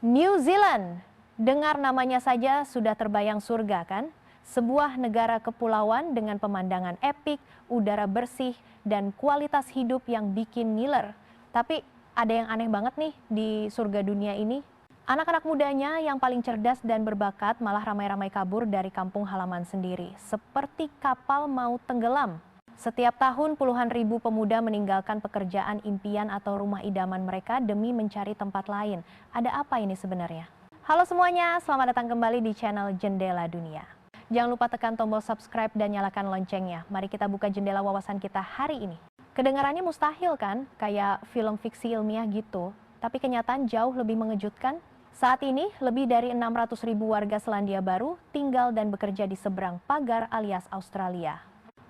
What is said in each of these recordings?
New Zealand, dengar namanya saja sudah terbayang surga kan? Sebuah negara kepulauan dengan pemandangan epik, udara bersih, dan kualitas hidup yang bikin ngiler. Tapi ada yang aneh banget nih di surga dunia ini. Anak-anak mudanya yang paling cerdas dan berbakat malah ramai-ramai kabur dari kampung halaman sendiri. Seperti kapal mau tenggelam. Setiap tahun puluhan ribu pemuda meninggalkan pekerjaan impian atau rumah idaman mereka demi mencari tempat lain. Ada apa ini sebenarnya? Halo semuanya, selamat datang kembali di channel Jendela Dunia. Jangan lupa tekan tombol subscribe dan nyalakan loncengnya. Mari kita buka jendela wawasan kita hari ini. Kedengarannya mustahil kan? Kayak film fiksi ilmiah gitu. Tapi kenyataan jauh lebih mengejutkan. Saat ini, lebih dari 600 ribu warga Selandia Baru tinggal dan bekerja di seberang pagar alias Australia.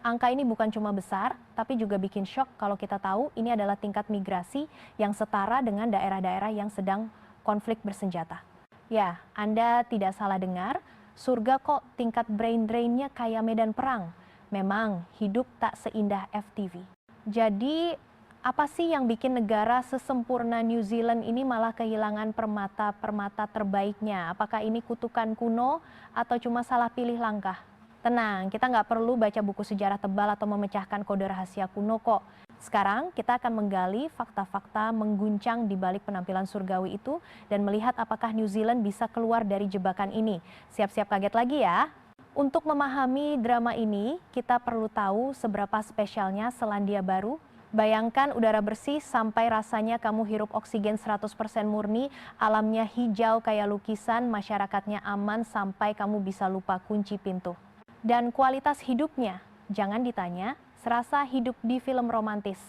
Angka ini bukan cuma besar, tapi juga bikin syok kalau kita tahu ini adalah tingkat migrasi yang setara dengan daerah-daerah yang sedang konflik bersenjata. Ya, Anda tidak salah dengar, surga kok tingkat brain drain-nya kayak medan perang. Memang hidup tak seindah FTV. Jadi, apa sih yang bikin negara sesempurna New Zealand ini malah kehilangan permata-permata terbaiknya? Apakah ini kutukan kuno atau cuma salah pilih langkah? Tenang, kita nggak perlu baca buku sejarah tebal atau memecahkan kode rahasia kuno kok. Sekarang kita akan menggali fakta-fakta mengguncang di balik penampilan surgawi itu dan melihat apakah New Zealand bisa keluar dari jebakan ini. Siap-siap kaget lagi ya. Untuk memahami drama ini, kita perlu tahu seberapa spesialnya Selandia Baru. Bayangkan udara bersih sampai rasanya kamu hirup oksigen 100% murni, alamnya hijau kayak lukisan, masyarakatnya aman sampai kamu bisa lupa kunci pintu. Dan kualitas hidupnya, jangan ditanya, serasa hidup di film romantis.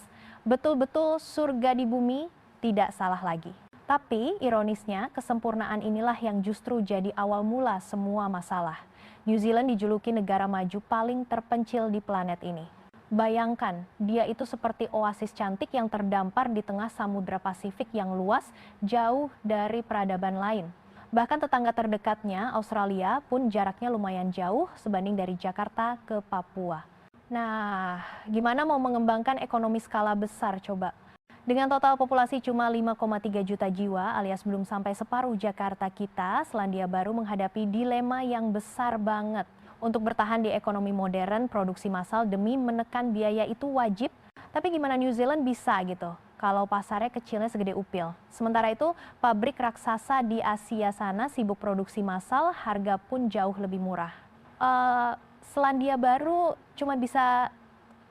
Betul-betul surga di bumi, tidak salah lagi. Tapi ironisnya, kesempurnaan inilah yang justru jadi awal mula semua masalah. New Zealand dijuluki negara maju paling terpencil di planet ini. Bayangkan, dia itu seperti oasis cantik yang terdampar di tengah samudra Pasifik yang luas, jauh dari peradaban lain. Bahkan tetangga terdekatnya, Australia, pun jaraknya lumayan jauh sebanding dari Jakarta ke Papua. Nah, gimana mau mengembangkan ekonomi skala besar coba? Dengan total populasi cuma 5,3 juta jiwa alias belum sampai separuh Jakarta kita, Selandia Baru menghadapi dilema yang besar banget. Untuk bertahan di ekonomi modern, produksi massal demi menekan biaya itu wajib. Tapi gimana New Zealand bisa gitu? Kalau pasarnya kecilnya segede upil. Sementara itu, pabrik raksasa di Asia sana sibuk produksi massal, harga pun jauh lebih murah. Selandia Baru cuma bisa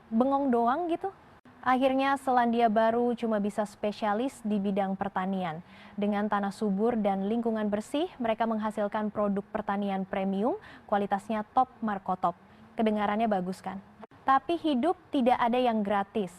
bengong doang gitu. Akhirnya Selandia Baru cuma bisa spesialis di bidang pertanian. Dengan tanah subur dan lingkungan bersih, mereka menghasilkan produk pertanian premium, kualitasnya top markotop. Kedengarannya bagus kan? Tapi hidup tidak ada yang gratis.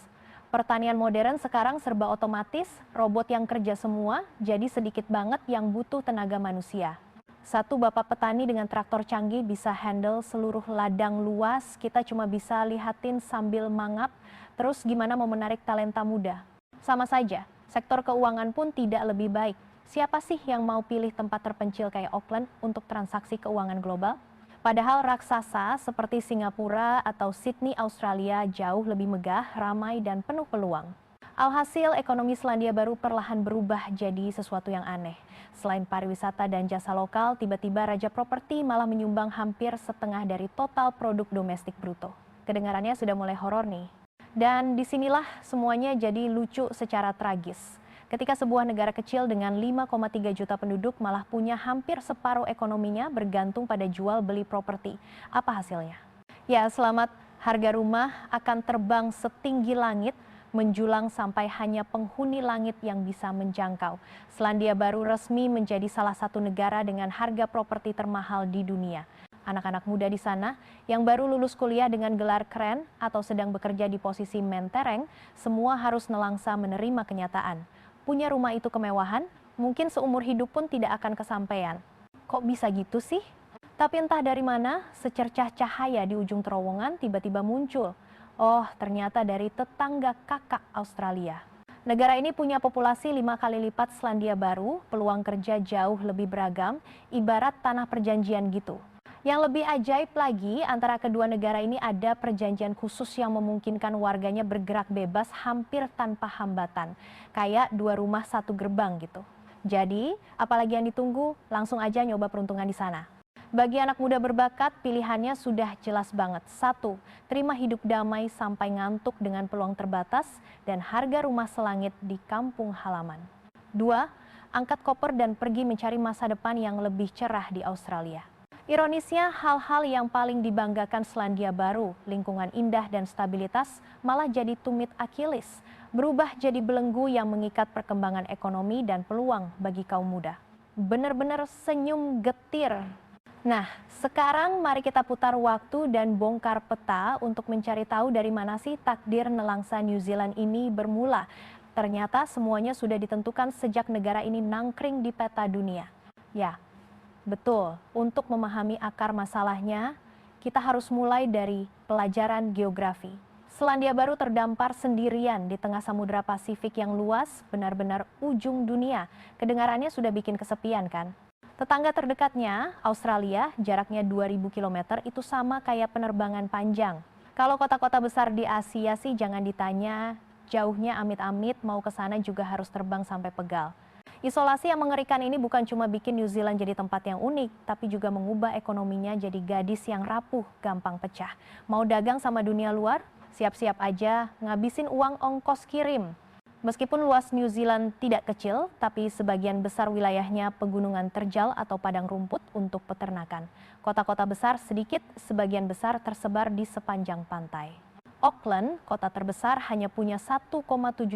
Pertanian modern sekarang serba otomatis, robot yang kerja semua, jadi sedikit banget yang butuh tenaga manusia. Satu bapak petani dengan traktor canggih bisa handle seluruh ladang luas, kita cuma bisa lihatin sambil mangap, terus gimana mau menarik talenta muda? Sama saja, sektor keuangan pun tidak lebih baik. Siapa sih yang mau pilih tempat terpencil kayak Auckland untuk transaksi keuangan global? Padahal raksasa seperti Singapura atau Sydney, Australia jauh lebih megah, ramai, dan penuh peluang. Alhasil, ekonomi Selandia Baru perlahan berubah jadi sesuatu yang aneh. Selain pariwisata dan jasa lokal, tiba-tiba Raja Properti malah menyumbang hampir setengah dari total produk domestik bruto. Kedengarannya sudah mulai horor nih. Dan disinilah semuanya jadi lucu secara tragis. Ketika sebuah negara kecil dengan 5,3 juta penduduk malah punya hampir separuh ekonominya bergantung pada jual beli properti. Apa hasilnya? Ya, selamat harga rumah akan terbang setinggi langit, menjulang sampai hanya penghuni langit yang bisa menjangkau. Selandia Baru resmi menjadi salah satu negara dengan harga properti termahal di dunia. Anak-anak muda di sana yang baru lulus kuliah dengan gelar keren atau sedang bekerja di posisi mentereng, semua harus nelangsa menerima kenyataan. Punya rumah itu kemewahan, mungkin seumur hidup pun tidak akan kesampaian. Kok bisa gitu sih? Tapi entah dari mana, secercah cahaya di ujung terowongan tiba-tiba muncul. Oh, ternyata dari tetangga kakak Australia. Negara ini punya populasi 5 kali lipat Selandia Baru, peluang kerja jauh lebih beragam, ibarat tanah perjanjian gitu. Yang lebih ajaib lagi, antara kedua negara ini ada perjanjian khusus yang memungkinkan warganya bergerak bebas hampir tanpa hambatan. Kayak dua rumah satu gerbang gitu. Jadi, apalagi yang ditunggu, langsung aja nyoba peruntungan di sana. Bagi anak muda berbakat, pilihannya sudah jelas banget. 1. Terima hidup damai sampai ngantuk dengan peluang terbatas dan harga rumah selangit di kampung halaman. 2. Angkat koper dan pergi mencari masa depan yang lebih cerah di Australia. Ironisnya, hal-hal yang paling dibanggakan Selandia Baru, lingkungan indah dan stabilitas, malah jadi tumit Achilles, berubah jadi belenggu yang mengikat perkembangan ekonomi dan peluang bagi kaum muda. Benar-benar senyum getir. Nah, sekarang mari kita putar waktu dan bongkar peta untuk mencari tahu dari mana sih takdir nelangsa New Zealand ini bermula. Ternyata semuanya sudah ditentukan sejak negara ini nangkring di peta dunia. Ya, betul. Untuk memahami akar masalahnya, kita harus mulai dari pelajaran geografi. Selandia Baru terdampar sendirian di tengah Samudra Pasifik yang luas, benar-benar ujung dunia. Kedengarannya sudah bikin kesepian kan? Tetangga terdekatnya, Australia, jaraknya 2.000 km, itu sama kayak penerbangan panjang. Kalau kota-kota besar di Asia sih jangan ditanya, jauhnya amit-amit mau ke sana juga harus terbang sampai pegal. Isolasi yang mengerikan ini bukan cuma bikin New Zealand jadi tempat yang unik, tapi juga mengubah ekonominya jadi gadis yang rapuh, gampang pecah. Mau dagang sama dunia luar? Siap-siap aja ngabisin uang ongkos kirim. Meskipun luas New Zealand tidak kecil, tapi sebagian besar wilayahnya pegunungan terjal atau padang rumput untuk peternakan. Kota-kota besar sedikit, sebagian besar tersebar di sepanjang pantai. Auckland, kota terbesar, hanya punya 1,7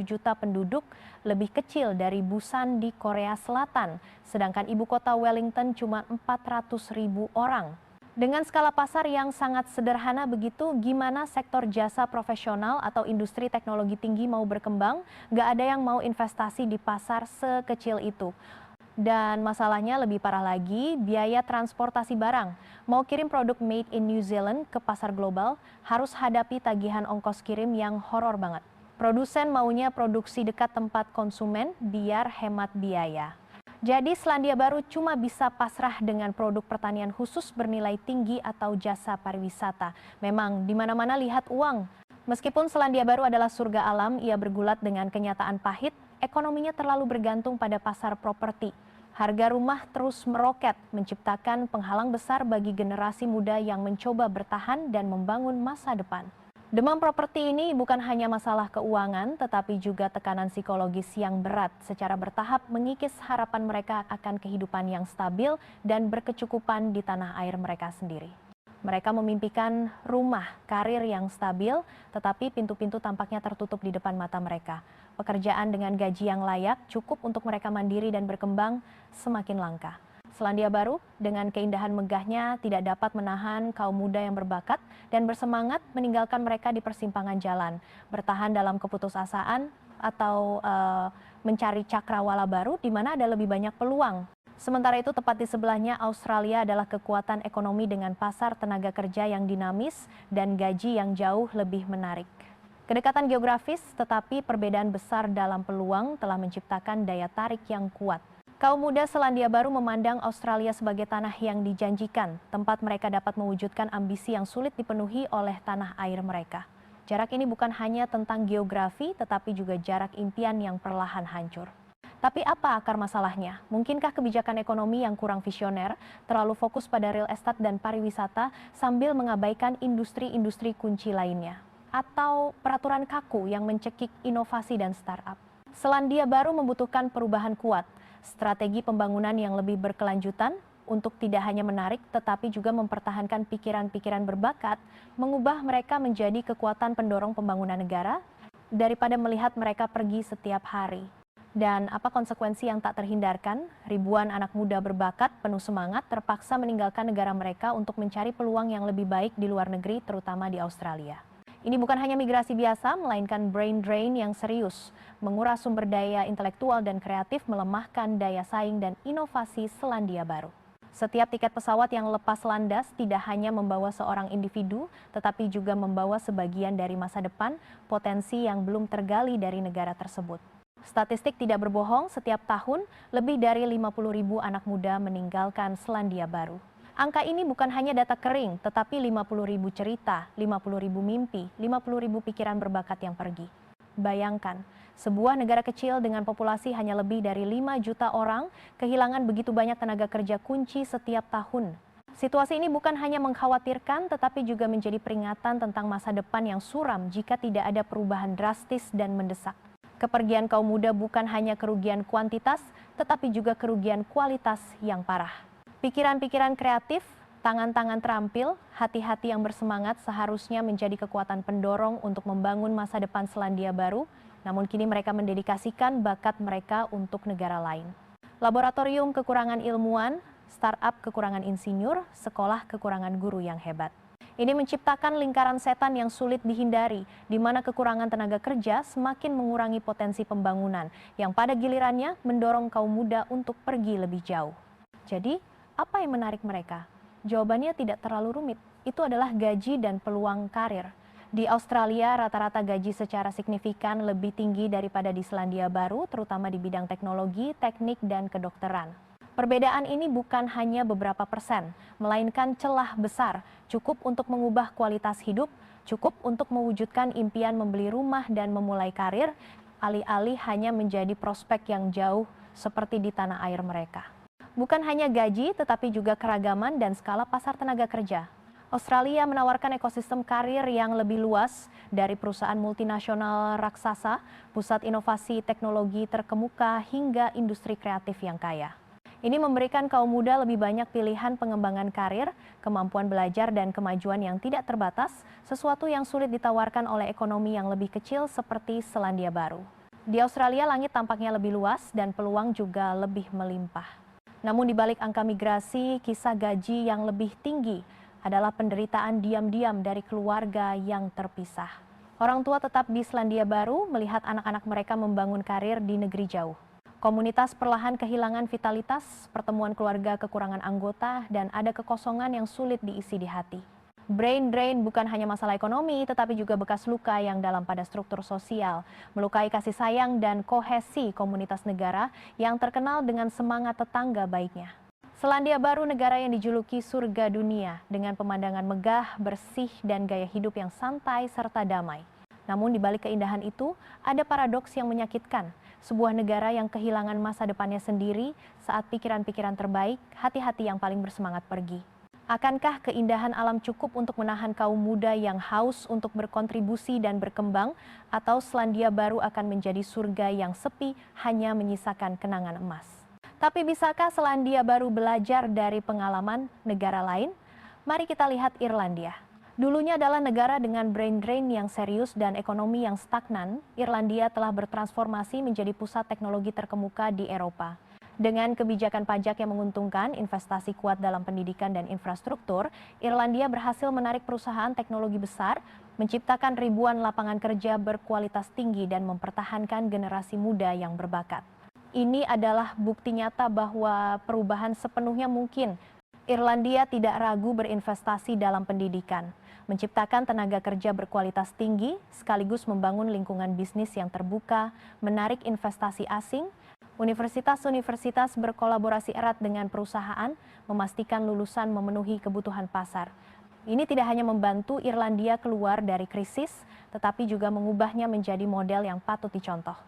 juta penduduk, lebih kecil dari Busan di Korea Selatan, sedangkan ibu kota Wellington cuma 400.000 orang. Dengan skala pasar yang sangat sederhana begitu, gimana sektor jasa profesional atau industri teknologi tinggi mau berkembang? Gak ada yang mau investasi di pasar sekecil itu. Dan masalahnya lebih parah lagi, biaya transportasi barang. Mau kirim produk made in New Zealand ke pasar global, harus hadapi tagihan ongkos kirim yang horor banget. Produsen maunya produksi dekat tempat konsumen biar hemat biaya. Jadi Selandia Baru cuma bisa pasrah dengan produk pertanian khusus bernilai tinggi atau jasa pariwisata. Memang di mana-mana lihat uang. Meskipun Selandia Baru adalah surga alam, ia bergulat dengan kenyataan pahit, ekonominya terlalu bergantung pada pasar properti. Harga rumah terus meroket, menciptakan penghalang besar bagi generasi muda yang mencoba bertahan dan membangun masa depan. Demam properti ini bukan hanya masalah keuangan, tetapi juga tekanan psikologis yang berat secara bertahap mengikis harapan mereka akan kehidupan yang stabil dan berkecukupan di tanah air mereka sendiri. Mereka memimpikan rumah, karir yang stabil, tetapi pintu-pintu tampaknya tertutup di depan mata mereka. Pekerjaan dengan gaji yang layak cukup untuk mereka mandiri dan berkembang semakin langka. Selandia Baru dengan keindahan megahnya tidak dapat menahan kaum muda yang berbakat dan bersemangat meninggalkan mereka di persimpangan jalan, bertahan dalam keputusasaan atau mencari cakrawala baru di mana ada lebih banyak peluang. Sementara itu tepat di sebelahnya Australia adalah kekuatan ekonomi dengan pasar tenaga kerja yang dinamis dan gaji yang jauh lebih menarik. Kedekatan geografis tetapi perbedaan besar dalam peluang telah menciptakan daya tarik yang kuat. Kaum muda Selandia Baru memandang Australia sebagai tanah yang dijanjikan, tempat mereka dapat mewujudkan ambisi yang sulit dipenuhi oleh tanah air mereka. Jarak ini bukan hanya tentang geografi, tetapi juga jarak impian yang perlahan hancur. Tapi apa akar masalahnya? Mungkinkah kebijakan ekonomi yang kurang visioner, terlalu fokus pada real estate dan pariwisata sambil mengabaikan industri-industri kunci lainnya? Atau peraturan kaku yang mencekik inovasi dan startup? Selandia Baru membutuhkan perubahan kuat. Strategi pembangunan yang lebih berkelanjutan untuk tidak hanya menarik tetapi juga mempertahankan pikiran-pikiran berbakat, mengubah mereka menjadi kekuatan pendorong pembangunan negara daripada melihat mereka pergi setiap hari. Dan apa konsekuensi yang tak terhindarkan? Ribuan anak muda berbakat penuh semangat terpaksa meninggalkan negara mereka untuk mencari peluang yang lebih baik di luar negeri, terutama di Australia. Ini bukan hanya migrasi biasa, melainkan brain drain yang serius, menguras sumber daya intelektual dan kreatif, melemahkan daya saing dan inovasi Selandia Baru. Setiap tiket pesawat yang lepas landas tidak hanya membawa seorang individu, tetapi juga membawa sebagian dari masa depan, potensi yang belum tergali dari negara tersebut. Statistik tidak berbohong, setiap tahun lebih dari 50.000 anak muda meninggalkan Selandia Baru. Angka ini bukan hanya data kering, tetapi 50.000 cerita, 50.000 mimpi, 50.000 pikiran berbakat yang pergi. Bayangkan, sebuah negara kecil dengan populasi hanya lebih dari 5 juta orang kehilangan begitu banyak tenaga kerja kunci setiap tahun. Situasi ini bukan hanya mengkhawatirkan tetapi juga menjadi peringatan tentang masa depan yang suram jika tidak ada perubahan drastis dan mendesak. Kepergian kaum muda bukan hanya kerugian kuantitas tetapi juga kerugian kualitas yang parah. Pikiran-pikiran kreatif, tangan-tangan terampil, hati-hati yang bersemangat seharusnya menjadi kekuatan pendorong untuk membangun masa depan Selandia Baru, namun kini mereka mendedikasikan bakat mereka untuk negara lain. Laboratorium kekurangan ilmuwan, startup kekurangan insinyur, sekolah kekurangan guru yang hebat. Ini menciptakan lingkaran setan yang sulit dihindari, di mana kekurangan tenaga kerja semakin mengurangi potensi pembangunan, yang pada gilirannya mendorong kaum muda untuk pergi lebih jauh. Jadi, apa yang menarik mereka? Jawabannya tidak terlalu rumit, itu adalah gaji dan peluang karir. Di Australia, rata-rata gaji secara signifikan lebih tinggi daripada di Selandia Baru, terutama di bidang teknologi, teknik, dan kedokteran. Perbedaan ini bukan hanya beberapa persen, melainkan celah besar, cukup untuk mengubah kualitas hidup, cukup untuk mewujudkan impian membeli rumah dan memulai karir, alih-alih hanya menjadi prospek yang jauh seperti di tanah air mereka. Bukan hanya gaji, tetapi juga keragaman dan skala pasar tenaga kerja. Australia menawarkan ekosistem karir yang lebih luas, dari perusahaan multinasional raksasa, pusat inovasi teknologi terkemuka, hingga industri kreatif yang kaya. Ini memberikan kaum muda lebih banyak pilihan pengembangan karir, kemampuan belajar, dan kemajuan yang tidak terbatas, sesuatu yang sulit ditawarkan oleh ekonomi yang lebih kecil seperti Selandia Baru. Di Australia, langit tampaknya lebih luas dan peluang juga lebih melimpah. Namun di balik angka migrasi, kisah gaji yang lebih tinggi adalah penderitaan diam-diam dari keluarga yang terpisah. Orang tua tetap di Selandia Baru melihat anak-anak mereka membangun karir di negeri jauh. Komunitas perlahan kehilangan vitalitas, pertemuan keluarga kekurangan anggota, dan ada kekosongan yang sulit diisi di hati. Brain drain bukan hanya masalah ekonomi, tetapi juga bekas luka yang dalam pada struktur sosial, melukai kasih sayang dan kohesi komunitas negara yang terkenal dengan semangat tetangga baiknya. Selandia Baru, negara yang dijuluki surga dunia, dengan pemandangan megah, bersih, dan gaya hidup yang santai serta damai. Namun di balik keindahan itu, ada paradoks yang menyakitkan. Sebuah negara yang kehilangan masa depannya sendiri saat pikiran-pikiran terbaik, hati-hati yang paling bersemangat pergi. Akankah keindahan alam cukup untuk menahan kaum muda yang haus untuk berkontribusi dan berkembang, atau Selandia Baru akan menjadi surga yang sepi hanya menyisakan kenangan emas? Tapi bisakah Selandia Baru belajar dari pengalaman negara lain? Mari kita lihat Irlandia. Dulunya adalah negara dengan brain drain yang serius dan ekonomi yang stagnan, Irlandia telah bertransformasi menjadi pusat teknologi terkemuka di Eropa. Dengan kebijakan pajak yang menguntungkan, investasi kuat dalam pendidikan dan infrastruktur, Irlandia berhasil menarik perusahaan teknologi besar, menciptakan ribuan lapangan kerja berkualitas tinggi dan mempertahankan generasi muda yang berbakat. Ini adalah bukti nyata bahwa perubahan sepenuhnya mungkin. Irlandia tidak ragu berinvestasi dalam pendidikan, menciptakan tenaga kerja berkualitas tinggi, sekaligus membangun lingkungan bisnis yang terbuka, menarik investasi asing. Universitas-universitas berkolaborasi erat dengan perusahaan, memastikan lulusan memenuhi kebutuhan pasar. Ini tidak hanya membantu Irlandia keluar dari krisis, tetapi juga mengubahnya menjadi model yang patut dicontoh.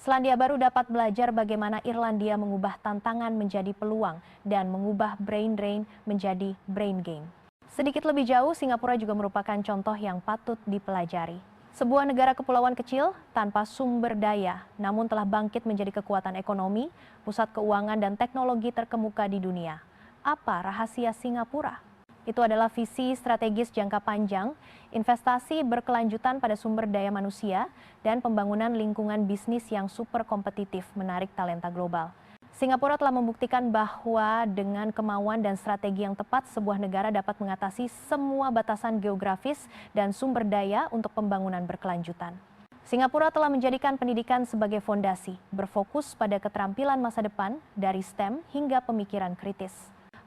Selandia Baru dapat belajar bagaimana Irlandia mengubah tantangan menjadi peluang dan mengubah brain drain menjadi brain gain. Sedikit lebih jauh, Singapura juga merupakan contoh yang patut dipelajari. Sebuah negara kepulauan kecil tanpa sumber daya, namun telah bangkit menjadi kekuatan ekonomi, pusat keuangan dan teknologi terkemuka di dunia. Apa rahasia Singapura? Itu adalah visi strategis jangka panjang, investasi berkelanjutan pada sumber daya manusia, dan pembangunan lingkungan bisnis yang super kompetitif menarik talenta global. Singapura telah membuktikan bahwa dengan kemauan dan strategi yang tepat, sebuah negara dapat mengatasi semua batasan geografis dan sumber daya untuk pembangunan berkelanjutan. Singapura telah menjadikan pendidikan sebagai fondasi, berfokus pada keterampilan masa depan dari STEM hingga pemikiran kritis.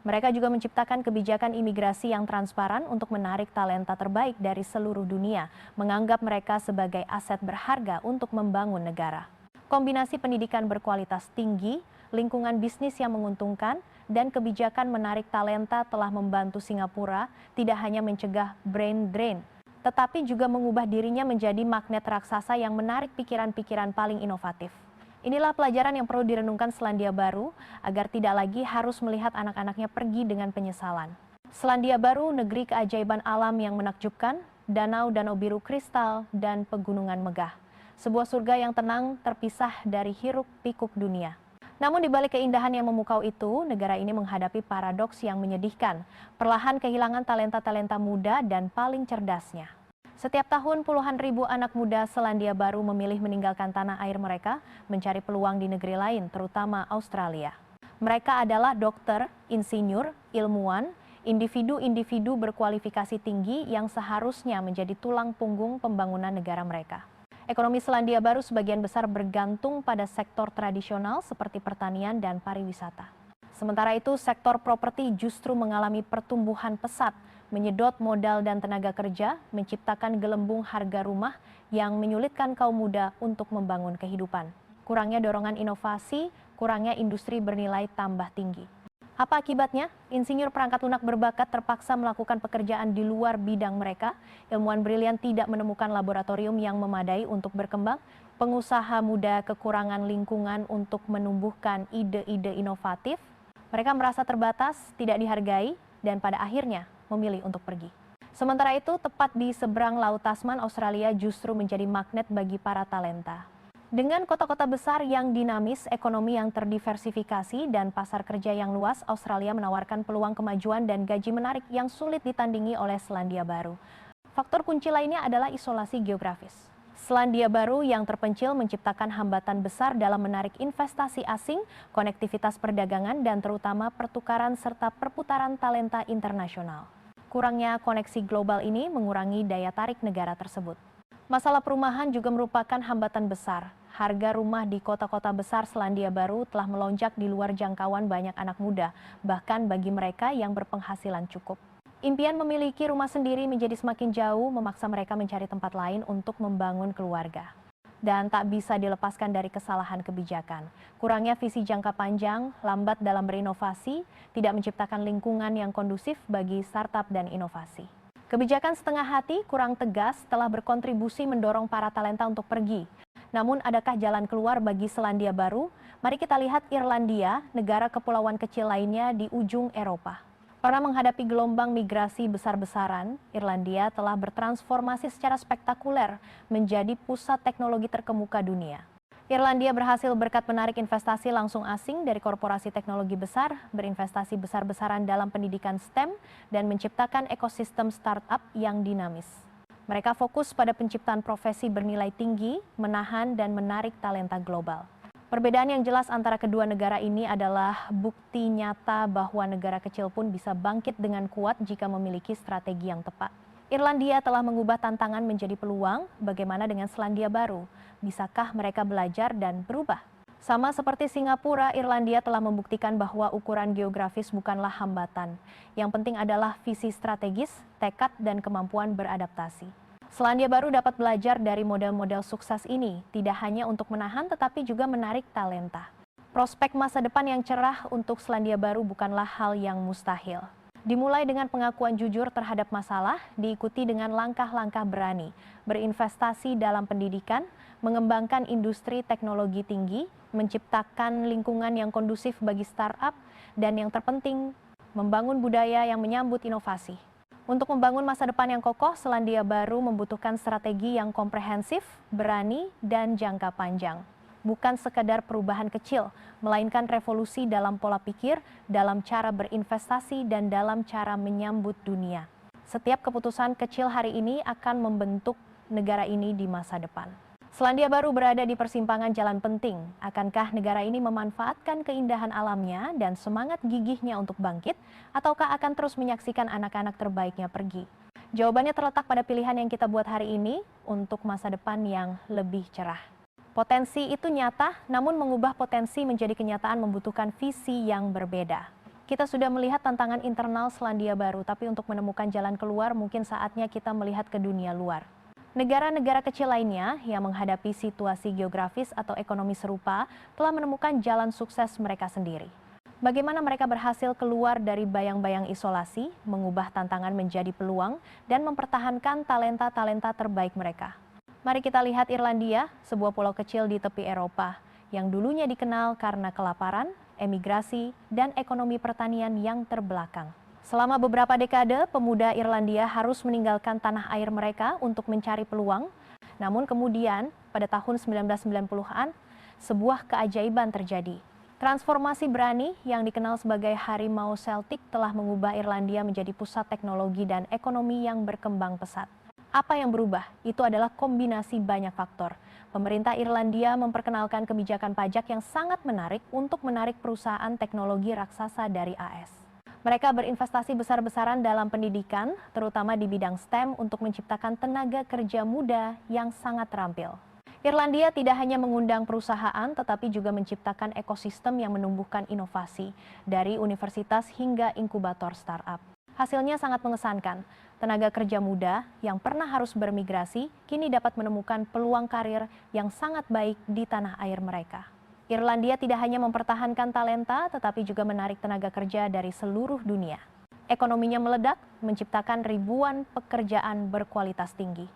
Mereka juga menciptakan kebijakan imigrasi yang transparan untuk menarik talenta terbaik dari seluruh dunia, menganggap mereka sebagai aset berharga untuk membangun negara. Kombinasi pendidikan berkualitas tinggi, lingkungan bisnis yang menguntungkan, dan kebijakan menarik talenta telah membantu Singapura tidak hanya mencegah brain drain, tetapi juga mengubah dirinya menjadi magnet raksasa yang menarik pikiran-pikiran paling inovatif. Inilah pelajaran yang perlu direnungkan Selandia Baru agar tidak lagi harus melihat anak-anaknya pergi dengan penyesalan. Selandia Baru, negeri keajaiban alam yang menakjubkan, danau-danau biru kristal, dan pegunungan megah. Sebuah surga yang tenang terpisah dari hiruk-pikuk dunia. Namun di balik keindahan yang memukau itu, negara ini menghadapi paradoks yang menyedihkan. Perlahan kehilangan talenta-talenta muda dan paling cerdasnya. Setiap tahun puluhan ribu anak muda Selandia Baru memilih meninggalkan tanah air mereka, mencari peluang di negeri lain, terutama Australia. Mereka adalah dokter, insinyur, ilmuwan, individu-individu berkualifikasi tinggi yang seharusnya menjadi tulang punggung pembangunan negara mereka. Ekonomi Selandia Baru sebagian besar bergantung pada sektor tradisional seperti pertanian dan pariwisata. Sementara itu, sektor properti justru mengalami pertumbuhan pesat, menyedot modal dan tenaga kerja, menciptakan gelembung harga rumah yang menyulitkan kaum muda untuk membangun kehidupan. Kurangnya dorongan inovasi, kurangnya industri bernilai tambah tinggi. Apa akibatnya? Insinyur perangkat lunak berbakat terpaksa melakukan pekerjaan di luar bidang mereka. Ilmuwan brilian tidak menemukan laboratorium yang memadai untuk berkembang. Pengusaha muda kekurangan lingkungan untuk menumbuhkan ide-ide inovatif. Mereka merasa terbatas, tidak dihargai, dan pada akhirnya memilih untuk pergi. Sementara itu, tepat di seberang Laut Tasman, Australia justru menjadi magnet bagi para talenta. Dengan kota-kota besar yang dinamis, ekonomi yang terdiversifikasi, dan pasar kerja yang luas, Australia menawarkan peluang kemajuan dan gaji menarik yang sulit ditandingi oleh Selandia Baru. Faktor kunci lainnya adalah isolasi geografis. Selandia Baru yang terpencil menciptakan hambatan besar dalam menarik investasi asing, konektivitas perdagangan, dan terutama pertukaran serta perputaran talenta internasional. Kurangnya koneksi global ini mengurangi daya tarik negara tersebut. Masalah perumahan juga merupakan hambatan besar. Harga rumah di kota-kota besar Selandia Baru telah melonjak di luar jangkauan banyak anak muda, bahkan bagi mereka yang berpenghasilan cukup. Impian memiliki rumah sendiri menjadi semakin jauh, memaksa mereka mencari tempat lain untuk membangun keluarga. Dan tak bisa dilepaskan dari kesalahan kebijakan. Kurangnya visi jangka panjang, lambat dalam berinovasi, tidak menciptakan lingkungan yang kondusif bagi startup dan inovasi. Kebijakan setengah hati, kurang tegas, telah berkontribusi mendorong para talenta untuk pergi. Namun adakah jalan keluar bagi Selandia Baru? Mari kita lihat Irlandia, negara kepulauan kecil lainnya di ujung Eropa. Pernah menghadapi gelombang migrasi besar-besaran, Irlandia telah bertransformasi secara spektakuler menjadi pusat teknologi terkemuka dunia. Irlandia berhasil berkat menarik investasi langsung asing dari korporasi teknologi besar, berinvestasi besar-besaran dalam pendidikan STEM, dan menciptakan ekosistem startup yang dinamis. Mereka fokus pada penciptaan profesi bernilai tinggi, menahan dan menarik talenta global. Perbedaan yang jelas antara kedua negara ini adalah bukti nyata bahwa negara kecil pun bisa bangkit dengan kuat jika memiliki strategi yang tepat. Irlandia telah mengubah tantangan menjadi peluang. Bagaimana dengan Selandia Baru? Bisakah mereka belajar dan berubah? Sama seperti Singapura, Irlandia telah membuktikan bahwa ukuran geografis bukanlah hambatan. Yang penting adalah visi strategis, tekad, dan kemampuan beradaptasi. Selandia Baru dapat belajar dari model-model sukses ini, tidak hanya untuk menahan tetapi juga menarik talenta. Prospek masa depan yang cerah untuk Selandia Baru bukanlah hal yang mustahil. Dimulai dengan pengakuan jujur terhadap masalah, diikuti dengan langkah-langkah berani, berinvestasi dalam pendidikan, mengembangkan industri teknologi tinggi, menciptakan lingkungan yang kondusif bagi startup, dan yang terpenting, membangun budaya yang menyambut inovasi. Untuk membangun masa depan yang kokoh, Selandia Baru membutuhkan strategi yang komprehensif, berani, dan jangka panjang. Bukan sekadar perubahan kecil, melainkan revolusi dalam pola pikir, dalam cara berinvestasi, dan dalam cara menyambut dunia. Setiap keputusan kecil hari ini akan membentuk negara ini di masa depan. Selandia Baru berada di persimpangan jalan penting. Akankah negara ini memanfaatkan keindahan alamnya dan semangat gigihnya untuk bangkit, ataukah akan terus menyaksikan anak-anak terbaiknya pergi? Jawabannya terletak pada pilihan yang kita buat hari ini untuk masa depan yang lebih cerah. Potensi itu nyata, namun mengubah potensi menjadi kenyataan membutuhkan visi yang berbeda. Kita sudah melihat tantangan internal Selandia Baru, tapi untuk menemukan jalan keluar mungkin saatnya kita melihat ke dunia luar. Negara-negara kecil lainnya yang menghadapi situasi geografis atau ekonomi serupa telah menemukan jalan sukses mereka sendiri. Bagaimana mereka berhasil keluar dari bayang-bayang isolasi, mengubah tantangan menjadi peluang, dan mempertahankan talenta-talenta terbaik mereka. Mari kita lihat Irlandia, sebuah pulau kecil di tepi Eropa, yang dulunya dikenal karena kelaparan, emigrasi, dan ekonomi pertanian yang terbelakang. Selama beberapa dekade, pemuda Irlandia harus meninggalkan tanah air mereka untuk mencari peluang. Namun kemudian, pada tahun 1990-an, sebuah keajaiban terjadi. Transformasi berani yang dikenal sebagai harimau Celtic telah mengubah Irlandia menjadi pusat teknologi dan ekonomi yang berkembang pesat. Apa yang berubah? Itu adalah kombinasi banyak faktor. Pemerintah Irlandia memperkenalkan kebijakan pajak yang sangat menarik untuk menarik perusahaan teknologi raksasa dari AS. Mereka berinvestasi besar-besaran dalam pendidikan, terutama di bidang STEM untuk menciptakan tenaga kerja muda yang sangat terampil. Irlandia tidak hanya mengundang perusahaan, tetapi juga menciptakan ekosistem yang menumbuhkan inovasi, dari universitas hingga inkubator startup. Hasilnya sangat mengesankan. Tenaga kerja muda yang pernah harus bermigrasi, kini dapat menemukan peluang karir yang sangat baik di tanah air mereka. Irlandia tidak hanya mempertahankan talenta, tetapi juga menarik tenaga kerja dari seluruh dunia. Ekonominya meledak, menciptakan ribuan pekerjaan berkualitas tinggi.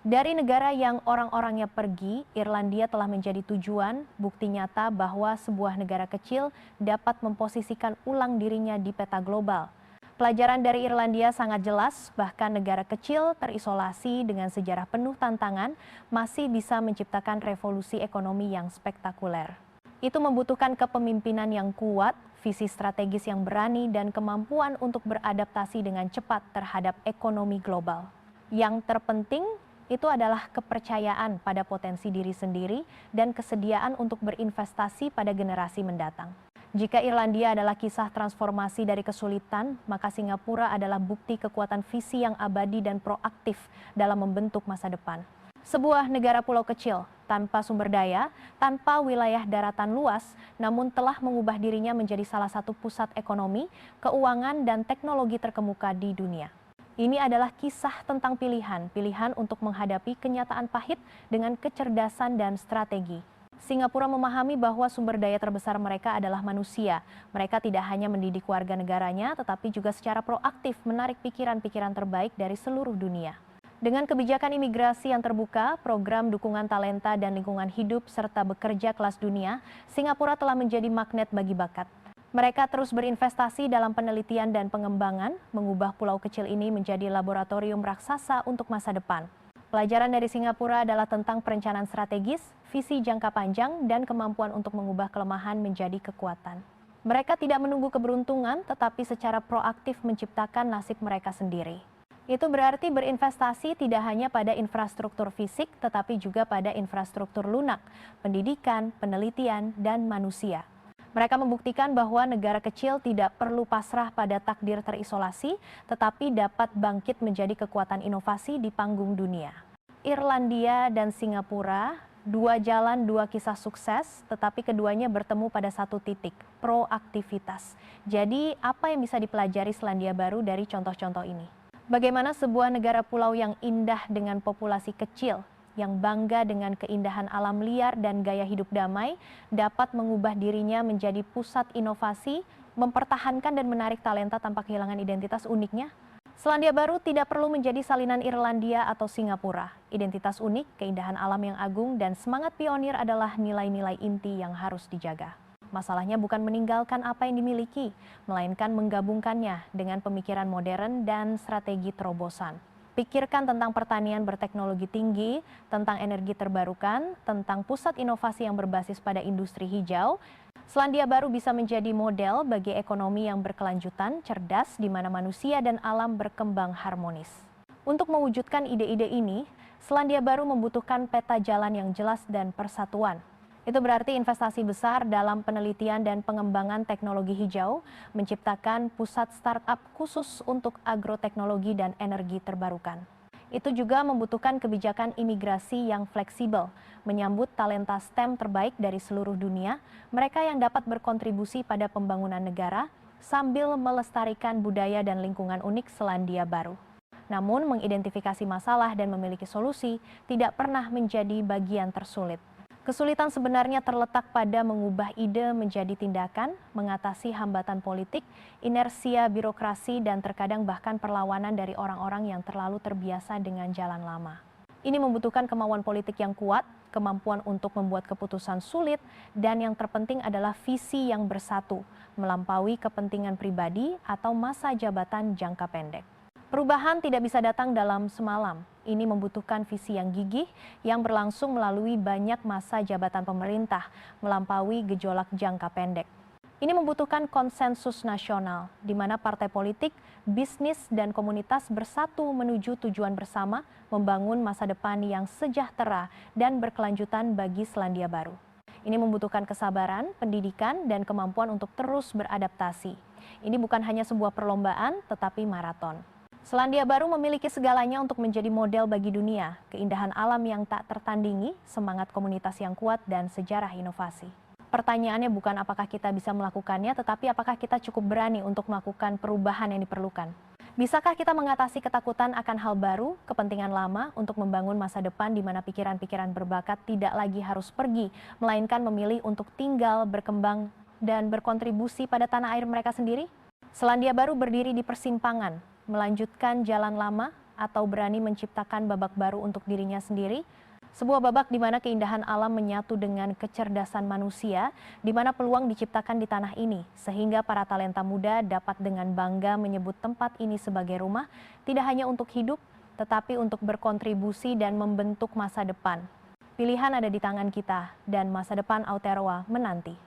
Dari negara yang orang-orangnya pergi, Irlandia telah menjadi tujuan, bukti nyata bahwa sebuah negara kecil dapat memposisikan ulang dirinya di peta global. Pelajaran dari Irlandia sangat jelas, bahkan negara kecil terisolasi dengan sejarah penuh tantangan masih bisa menciptakan revolusi ekonomi yang spektakuler. Itu membutuhkan kepemimpinan yang kuat, visi strategis yang berani, dan kemampuan untuk beradaptasi dengan cepat terhadap ekonomi global. Yang terpenting itu adalah kepercayaan pada potensi diri sendiri dan kesediaan untuk berinvestasi pada generasi mendatang. Jika Irlandia adalah kisah transformasi dari kesulitan, maka Singapura adalah bukti kekuatan visi yang abadi dan proaktif dalam membentuk masa depan. Sebuah negara pulau kecil, tanpa sumber daya, tanpa wilayah daratan luas, namun telah mengubah dirinya menjadi salah satu pusat ekonomi, keuangan, dan teknologi terkemuka di dunia. Ini adalah kisah tentang pilihan untuk menghadapi kenyataan pahit dengan kecerdasan dan strategi. Singapura memahami bahwa sumber daya terbesar mereka adalah manusia. Mereka tidak hanya mendidik warga negaranya, tetapi juga secara proaktif menarik pikiran-pikiran terbaik dari seluruh dunia. Dengan kebijakan imigrasi yang terbuka, program dukungan talenta dan lingkungan hidup, serta bekerja kelas dunia, Singapura telah menjadi magnet bagi bakat. Mereka terus berinvestasi dalam penelitian dan pengembangan, mengubah pulau kecil ini menjadi laboratorium raksasa untuk masa depan. Pelajaran dari Singapura adalah tentang perencanaan strategis, visi jangka panjang, dan kemampuan untuk mengubah kelemahan menjadi kekuatan. Mereka tidak menunggu keberuntungan, tetapi secara proaktif menciptakan nasib mereka sendiri. Itu berarti berinvestasi tidak hanya pada infrastruktur fisik, tetapi juga pada infrastruktur lunak, pendidikan, penelitian, dan manusia. Mereka membuktikan bahwa negara kecil tidak perlu pasrah pada takdir terisolasi, tetapi dapat bangkit menjadi kekuatan inovasi di panggung dunia. Irlandia dan Singapura, dua jalan, dua kisah sukses, tetapi keduanya bertemu pada satu titik, proaktivitas. Jadi, apa yang bisa dipelajari Selandia Baru dari contoh-contoh ini? Bagaimana sebuah negara pulau yang indah dengan populasi kecil, yang bangga dengan keindahan alam liar dan gaya hidup damai, dapat mengubah dirinya menjadi pusat inovasi, mempertahankan dan menarik talenta tanpa kehilangan identitas uniknya? Selandia Baru tidak perlu menjadi salinan Irlandia atau Singapura. Identitas unik, keindahan alam yang agung, dan semangat pionir adalah nilai-nilai inti yang harus dijaga. Masalahnya bukan meninggalkan apa yang dimiliki, melainkan menggabungkannya dengan pemikiran modern dan strategi terobosan. Pikirkan tentang pertanian berteknologi tinggi, tentang energi terbarukan, tentang pusat inovasi yang berbasis pada industri hijau. Selandia Baru bisa menjadi model bagi ekonomi yang berkelanjutan, cerdas, di mana manusia dan alam berkembang harmonis. Untuk mewujudkan ide-ide ini, Selandia Baru membutuhkan peta jalan yang jelas dan persatuan. Itu berarti investasi besar dalam penelitian dan pengembangan teknologi hijau, menciptakan pusat startup khusus untuk agroteknologi dan energi terbarukan. Itu juga membutuhkan kebijakan imigrasi yang fleksibel, menyambut talenta STEM terbaik dari seluruh dunia, mereka yang dapat berkontribusi pada pembangunan negara, sambil melestarikan budaya dan lingkungan unik Selandia Baru. Namun, mengidentifikasi masalah dan memiliki solusi tidak pernah menjadi bagian tersulit. Kesulitan sebenarnya terletak pada mengubah ide menjadi tindakan, mengatasi hambatan politik, inersia birokrasi, dan terkadang bahkan perlawanan dari orang-orang yang terlalu terbiasa dengan jalan lama. Ini membutuhkan kemauan politik yang kuat, kemampuan untuk membuat keputusan sulit, dan yang terpenting adalah visi yang bersatu, melampaui kepentingan pribadi atau masa jabatan jangka pendek. Perubahan tidak bisa datang dalam semalam. Ini membutuhkan visi yang gigih yang berlangsung melalui banyak masa jabatan pemerintah, melampaui gejolak jangka pendek. Ini membutuhkan konsensus nasional, di mana partai politik, bisnis, dan komunitas bersatu menuju tujuan bersama membangun masa depan yang sejahtera dan berkelanjutan bagi Selandia Baru. Ini membutuhkan kesabaran, pendidikan, dan kemampuan untuk terus beradaptasi. Ini bukan hanya sebuah perlombaan, tetapi maraton. Selandia Baru memiliki segalanya untuk menjadi model bagi dunia, keindahan alam yang tak tertandingi, semangat komunitas yang kuat, dan sejarah inovasi. Pertanyaannya bukan apakah kita bisa melakukannya, tetapi apakah kita cukup berani untuk melakukan perubahan yang diperlukan. Bisakah kita mengatasi ketakutan akan hal baru, kepentingan lama, untuk membangun masa depan di mana pikiran-pikiran berbakat tidak lagi harus pergi, melainkan memilih untuk tinggal, berkembang, dan berkontribusi pada tanah air mereka sendiri? Selandia Baru berdiri di persimpangan, melanjutkan jalan lama atau berani menciptakan babak baru untuk dirinya sendiri. Sebuah babak di mana keindahan alam menyatu dengan kecerdasan manusia, di mana peluang diciptakan di tanah ini, sehingga para talenta muda dapat dengan bangga menyebut tempat ini sebagai rumah, tidak hanya untuk hidup, tetapi untuk berkontribusi dan membentuk masa depan. Pilihan ada di tangan kita, dan masa depan Aotearoa menanti.